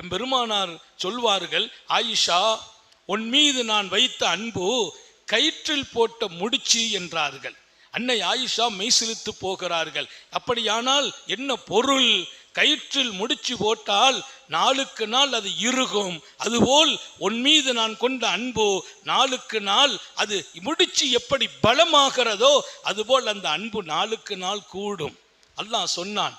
எம்பெருமானார் சொல்வார்கள், ஆயிஷா, உன் மீது நான் வைத்த அன்பு கயிற்றில் போட்ட முடிச்சு என்றார்கள். அன்னை ஆயிஷா மெய்சிலித்து போகிறார்கள். அப்படியானால் என்ன பொருள்? கயிற்றில் முடிச்சு போட்டால் நாளுக்கு நாள் அது இறுகும், அதுபோல் உன் மீது நான் கொண்ட அன்பு நாளுக்கு நாள் அது முடிச்சு எப்படி பலமாகிறதோ அதுபோல் அந்த அன்பு நாளுக்கு நாள் கூடும். அல்லாஹ் சொன்னான்,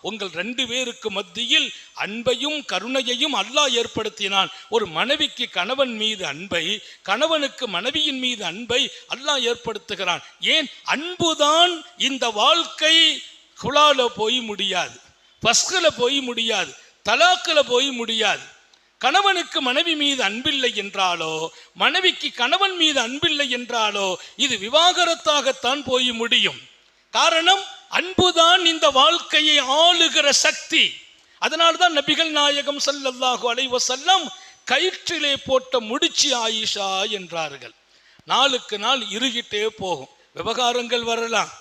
உங்கள் 2 பேருக்கு மத்தியில் அன்பையும் கருணையையும் அல்லாஹ் ஏற்படுத்தினான். ஒரு மனைவிக்கு கணவன் மீது அன்பை, கணவனுக்கு மனைவியின் மீது அன்பை அல்லாஹ் ஏற்படுத்துகிறான். ஏன்? அன்புதான் இந்த வாழ்க்கை குலால போய் முடியாது, பஸ்குல போய் முடியாது, தலாக்குல போய் முடியாது. கணவனுக்கு மனைவி மீது அன்பில்லை என்றாலோ, மனைவிக்கு கணவன் மீது அன்பில்லை என்றாலோ இது விவாகரத்தாகத்தான் போய் முடியும். காரணம், அன்புதான் இந்த வாழ்க்கையை ஆளுகிற சக்தி. அதனால்தான் நபிகள் நாயகம் ஸல்லல்லாஹு அலைஹி வஸல்லம் கயிற்றிலே போட்ட முடிச்சு ஆயிஷா என்றார்கள். நாளுக்கு நாள் இறுகிட்டே போகும். விவகாரங்கள் வரலாம்,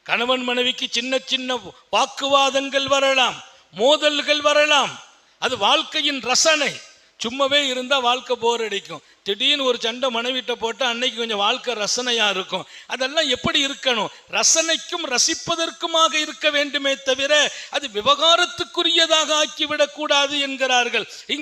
கணவன் மனைவிக்கு சின்ன சின்ன வாக்குவாதங்கள் வரலாம், மோதல்கள் வரலாம். அது வாழ்க்கையின் ரசனை. சும்மாவே இருந்தால் வாழ்க்கை போர் அடிக்கும். திடீர்னு ஒரு சண்டை மனைவிட்ட போட்டால் அன்னைக்கு கொஞ்சம் வாழ்க்கை ரசனையாக இருக்கும். அதெல்லாம் எப்படி இருக்கணும்? ரசனைக்கும் ரசிப்பதற்குமாக இருக்க வேண்டுமே தவிர அது விவகாரத்துக்குரியதாக ஆக்கிவிடக்கூடாது என்கிறார்கள்.